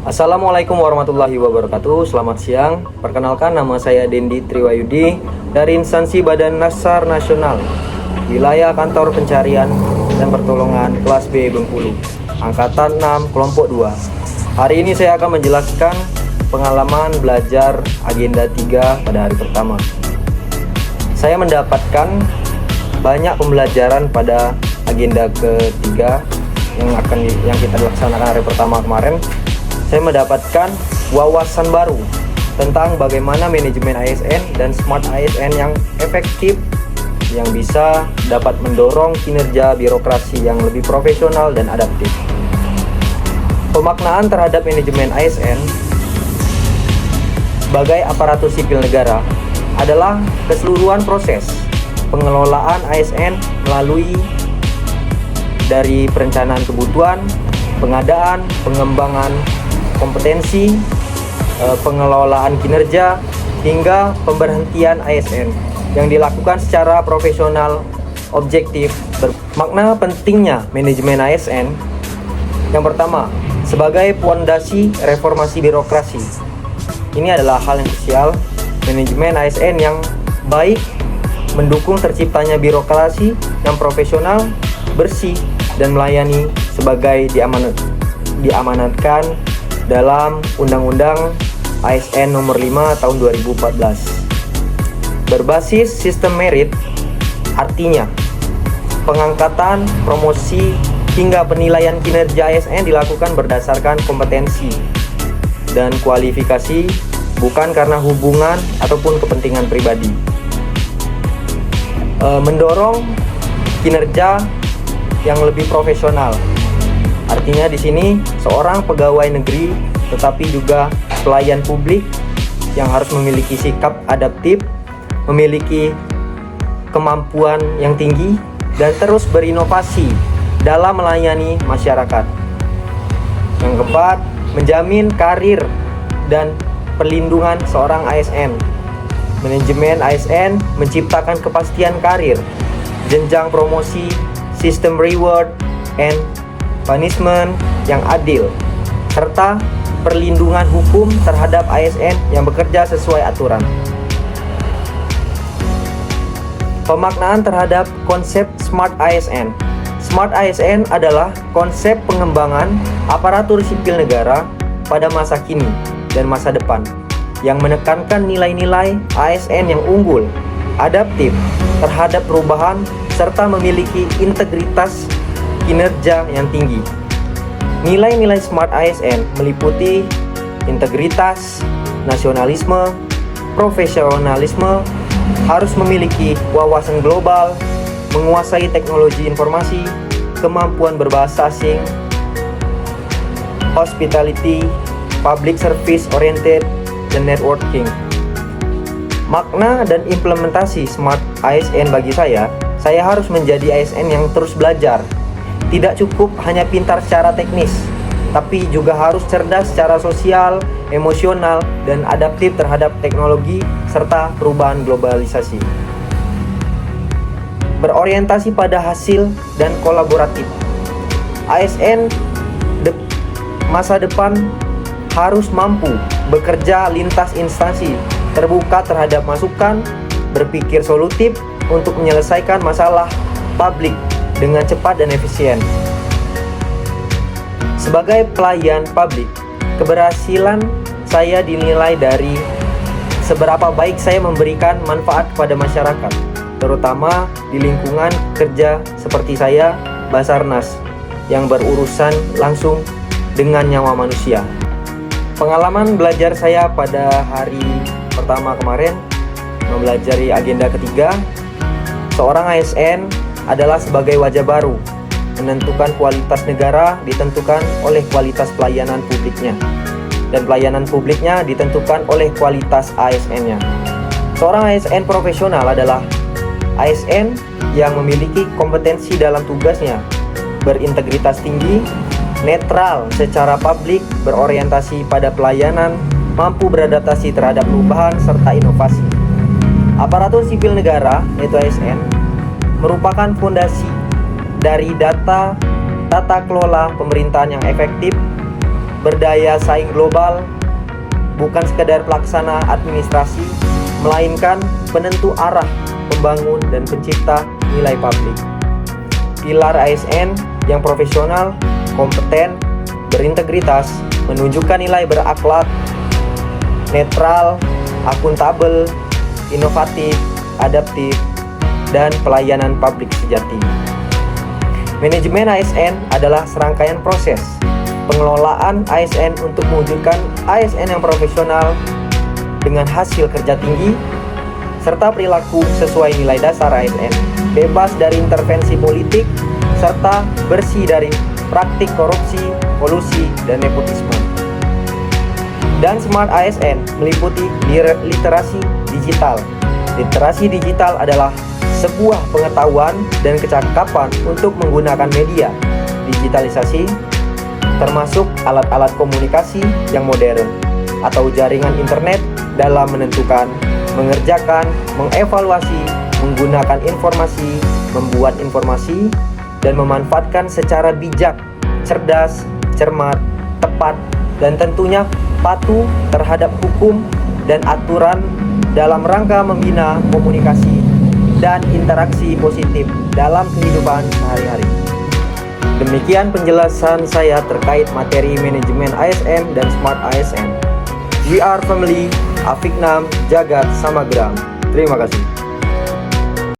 Assalamualaikum warahmatullahi wabarakatuh. Selamat siang. Perkenalkan, nama saya Dendi Triwayudi dari instansi Badan Nasar Nasional, wilayah kantor pencarian dan pertolongan kelas B Bengkulu, angkatan 6 kelompok 2. Hari ini saya akan menjelaskan pengalaman belajar agenda 3 pada hari pertama. Saya mendapatkan banyak pembelajaran pada agenda ketiga yang kita laksanakan hari pertama kemarin. Saya mendapatkan wawasan baru tentang bagaimana manajemen ASN dan smart ASN yang efektif, yang bisa dapat mendorong kinerja birokrasi yang lebih profesional dan adaptif. Pemaknaan terhadap manajemen ASN sebagai aparatur sipil negara adalah keseluruhan proses pengelolaan ASN melalui dari perencanaan kebutuhan, pengadaan, pengembangan kompetensi, pengelolaan kinerja, hingga pemberhentian ASN yang dilakukan secara profesional, objektif. Makna pentingnya manajemen ASN, yang pertama, sebagai pondasi reformasi birokrasi. Ini adalah hal yang krusial. Manajemen ASN yang baik mendukung terciptanya birokrasi yang profesional, bersih, dan melayani sebagai diamanatkan dalam Undang-Undang ASN Nomor 5 Tahun 2014. Berbasis sistem merit, artinya pengangkatan, promosi, hingga penilaian kinerja ASN dilakukan berdasarkan kompetensi dan kualifikasi, bukan karena hubungan ataupun kepentingan pribadi. Mendorong kinerja yang lebih profesional. Artinya di sini seorang pegawai negeri tetapi juga pelayan publik yang harus memiliki sikap adaptif, memiliki kemampuan yang tinggi, dan terus berinovasi dalam melayani masyarakat. Yang keempat, menjamin karir dan perlindungan seorang ASN. Manajemen ASN menciptakan kepastian karir, jenjang promosi, sistem reward and punishment yang adil, serta perlindungan hukum terhadap ASN yang bekerja sesuai aturan. Pemaknaan terhadap konsep Smart ASN. Smart ASN adalah konsep pengembangan aparatur sipil negara pada masa kini dan masa depan yang menekankan nilai-nilai ASN yang unggul, adaptif terhadap perubahan, serta memiliki integritas kinerja yang tinggi. Nilai-nilai Smart ASN meliputi integritas, nasionalisme, profesionalisme, harus memiliki wawasan global, menguasai teknologi informasi, kemampuan berbahasa asing, hospitality, public service oriented, dan networking. Makna dan implementasi Smart ASN bagi saya harus menjadi ASN yang terus belajar. Tidak cukup hanya pintar secara teknis, tapi juga harus cerdas secara sosial, emosional, dan adaptif terhadap teknologi serta perubahan globalisasi. Berorientasi pada hasil dan kolaboratif. ASN masa depan harus mampu bekerja lintas instansi, terbuka terhadap masukan, berpikir solutif untuk menyelesaikan masalah publik dengan cepat dan efisien. Sebagai pelayan publik, keberhasilan saya dinilai dari seberapa baik saya memberikan manfaat kepada masyarakat, terutama di lingkungan kerja seperti saya, Basarnas, yang berurusan langsung dengan nyawa manusia. Pengalaman belajar saya pada hari pertama kemarin, mempelajari agenda ketiga, seorang ASN adalah sebagai wajah baru. Menentukan kualitas negara ditentukan oleh kualitas pelayanan publiknya, dan pelayanan publiknya ditentukan oleh kualitas ASN-nya. Seorang ASN profesional adalah ASN yang memiliki kompetensi dalam tugasnya, berintegritas tinggi, netral secara publik, berorientasi pada pelayanan, mampu beradaptasi terhadap perubahan serta inovasi. Aparatur sipil negara, yaitu ASN, merupakan fondasi dari tata kelola pemerintahan yang efektif, berdaya saing global, bukan sekedar pelaksana administrasi, melainkan penentu arah, pembangun dan pencipta nilai publik. Pilar ASN yang profesional, kompeten, berintegritas, menunjukkan nilai berakhlak, netral, akuntabel, inovatif, adaptif, dan pelayanan publik sejati. Manajemen ASN adalah serangkaian proses pengelolaan ASN untuk mewujudkan ASN yang profesional dengan hasil kerja tinggi, serta perilaku sesuai nilai dasar ASN, bebas dari intervensi politik, serta bersih dari praktik korupsi, kolusi, dan nepotisme. Dan Smart ASN meliputi literasi digital. Literasi digital adalah sebuah pengetahuan dan kecakapan untuk menggunakan media digitalisasi, termasuk alat-alat komunikasi yang modern atau jaringan internet dalam menentukan, mengerjakan, mengevaluasi, menggunakan informasi, membuat informasi, dan memanfaatkan secara bijak, cerdas, cermat, tepat, dan tentunya patuh terhadap hukum dan aturan dalam rangka membina komunikasi dan interaksi positif dalam kehidupan sehari-hari. Demikian penjelasan saya terkait materi manajemen ASN dan Smart ASN. We are family, Afiknam Jagat Samagram. Terima kasih.